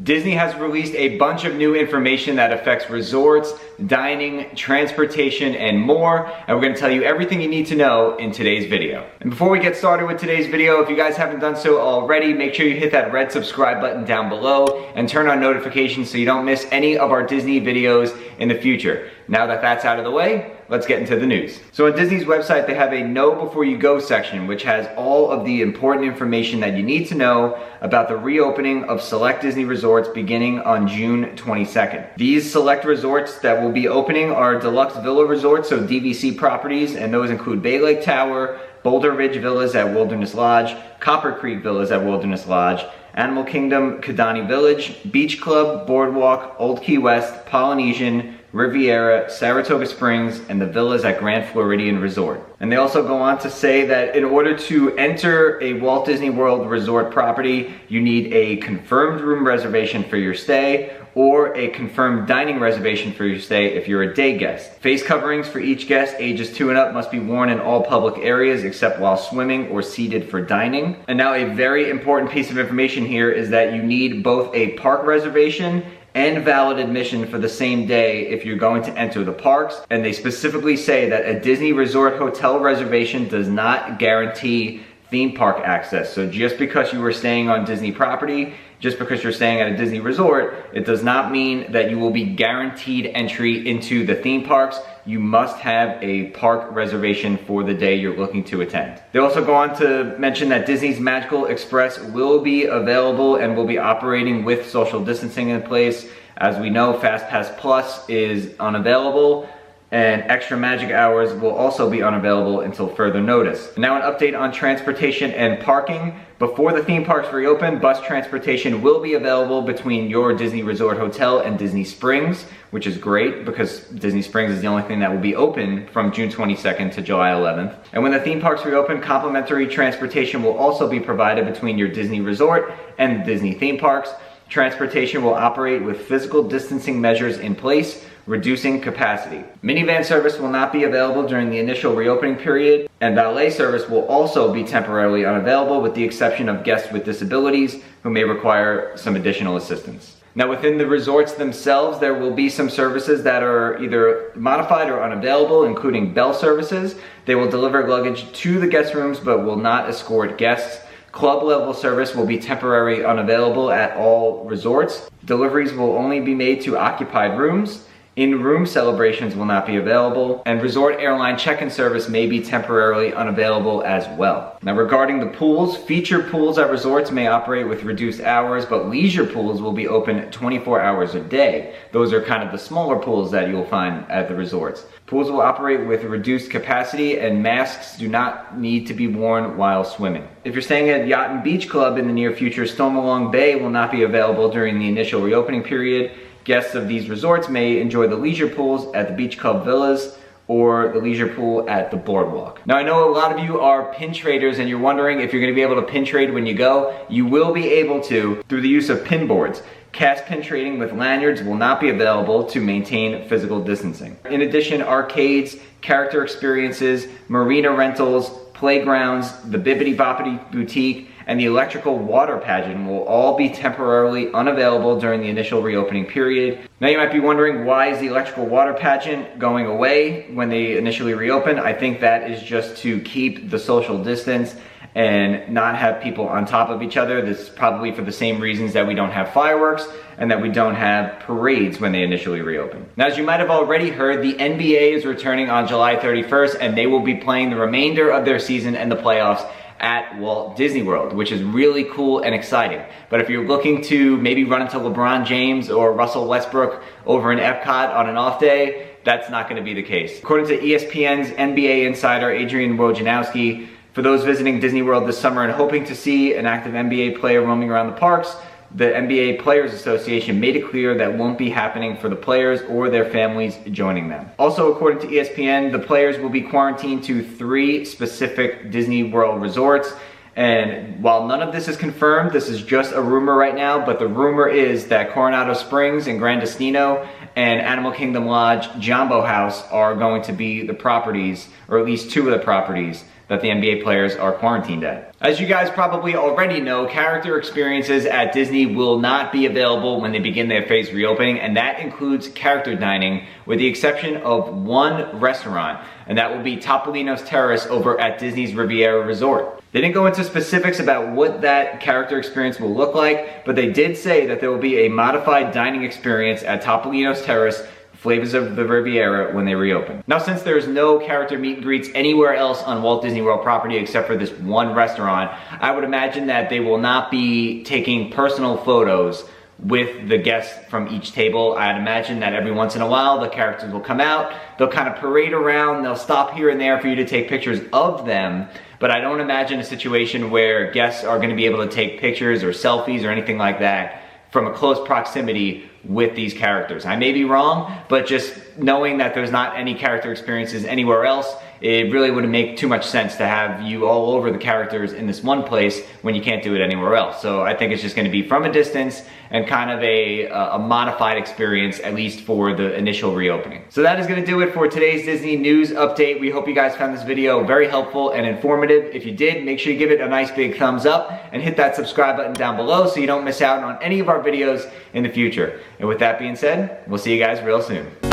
Disney has released a bunch of new information that affects resorts, dining, transportation, and more, and we're going to tell you everything you need to know in today's video. And before we get started with today's video, if you guys haven't done so already, make sure you hit that red subscribe button down below and turn on notifications so you don't miss any of our Disney videos in the future. Now that that's out of the way, let's get into the news. So on Disney's website, they have a Know Before You Go section, which has all of the important information that you need to know about the reopening of select Disney resorts beginning on June 22nd. These select resorts that will be opening are deluxe villa resorts, so DVC properties, and those include Bay Lake Tower, Boulder Ridge Villas at Wilderness Lodge, Copper Creek Villas at Wilderness Lodge, Animal Kingdom Kidani Village, Beach Club, Boardwalk, Old Key West, Polynesian, Riviera, Saratoga Springs, and the villas at Grand Floridian Resort. And they also go on to say that in order to enter a Walt Disney World Resort property, you need a confirmed room reservation for your stay or a confirmed dining reservation for your stay if you're a day guest. Face coverings for each guest ages 2 and up must be worn in all public areas except while swimming or seated for dining. And now a very important piece of information here is that you need both a park reservation and valid admission for the same day if you're going to enter the parks. And they specifically say that a Disney Resort hotel reservation does not guarantee theme park access. So just because you were staying on Disney property, just because you're staying at a Disney resort, it does not mean that you will be guaranteed entry into the theme parks. You must have a park reservation for the day you're looking to attend. They also go on to mention that Disney's Magical Express will be available and will be operating with social distancing in place. As we know, FastPass Plus is unavailable, and Extra Magic Hours will also be unavailable until further notice. Now an update on transportation and parking. Before the theme parks reopen, bus transportation will be available between your Disney Resort Hotel and Disney Springs, which is great because Disney Springs is the only thing that will be open from June 22nd to July 11th. And when the theme parks reopen, complimentary transportation will also be provided between your Disney Resort and Disney theme parks. Transportation will operate with physical distancing measures in place, reducing capacity. Minivan service will not be available during the initial reopening period, and valet service will also be temporarily unavailable with the exception of guests with disabilities who may require some additional assistance. Now within the resorts themselves, there will be some services that are either modified or unavailable, including bell services. They will deliver luggage to the guest rooms but will not escort guests. Club level service will be temporarily unavailable at all resorts. Deliveries will only be made to occupied rooms. In-room celebrations will not be available, and resort airline check-in service may be temporarily unavailable as well. Now regarding the pools, feature pools at resorts may operate with reduced hours, but leisure pools will be open 24 hours a day. Those are kind of the smaller pools that you'll find at the resorts. Pools will operate with reduced capacity, and masks do not need to be worn while swimming. If you're staying at Yacht and Beach Club in the near future, Stormalong Bay will not be available during the initial reopening period. Guests of these resorts may enjoy the leisure pools at the Beach Club Villas or the leisure pool at the Boardwalk. Now I know a lot of you are pin traders and you're wondering if you're going to be able to pin trade when you go. You will be able to through the use of pin boards. Cash pin trading with lanyards will not be available to maintain physical distancing. In addition, arcades, character experiences, marina rentals, playgrounds, the Bibbidi Boppity Boutique, and the electrical water pageant will all be temporarily unavailable during the initial reopening period. Now you might be wondering, why is the electrical water pageant going away when they initially reopen? I think that is just to keep the social distance and not have people on top of each other. This is probably for the same reasons that we don't have fireworks and that we don't have parades when they initially reopen. Now, as you might have already heard, the NBA is returning on July 31st, and they will be playing the remainder of their season and the playoffs at Walt Disney World, which is really cool and exciting. But if you're looking to maybe run into LeBron James or Russell Westbrook over in Epcot on an off day, that's not going to be the case. According to ESPN's NBA insider Adrian Wojnarowski, for those visiting Disney World this summer and hoping to see an active NBA player roaming around the parks, the NBA Players Association made it clear that won't be happening for the players or their families joining them. Also, according to ESPN, the players will be quarantined to 3 specific Disney World resorts. And while none of this is confirmed, this is just a rumor right now, but the rumor is that Coronado Springs and Gran Destino and Animal Kingdom Lodge Jambo House are going to be the properties, or at least 2 of the properties, that the NBA players are quarantined at. As you guys probably already know, character experiences at Disney will not be available when they begin their phased reopening, and that includes character dining with the exception of one restaurant, and that will be Topolino's Terrace over at Disney's Riviera Resort. They didn't go into specifics about what that character experience will look like, but they did say that there will be a modified dining experience at Topolino's Terrace, Flavors of the Riviera, when they reopen. Now, since there's no character meet and greets anywhere else on Walt Disney World property except for this one restaurant, I would imagine that they will not be taking personal photos with the guests from each table. I'd imagine that every once in a while the characters will come out, they'll kind of parade around, they'll stop here and there for you to take pictures of them, but I don't imagine a situation where guests are going to be able to take pictures or selfies or anything like that from a close proximity with these characters. I may be wrong, but just knowing that there's not any character experiences anywhere else, it really wouldn't make too much sense to have you all over the characters in this one place when you can't do it anywhere else. So I think it's just gonna be from a distance and kind of a modified experience, at least for the initial reopening. So that is gonna do it for today's Disney news update. We hope you guys found this video very helpful and informative. If you did, make sure you give it a nice big thumbs up and hit that subscribe button down below so you don't miss out on any of our videos in the future. And with that being said, we'll see you guys real soon.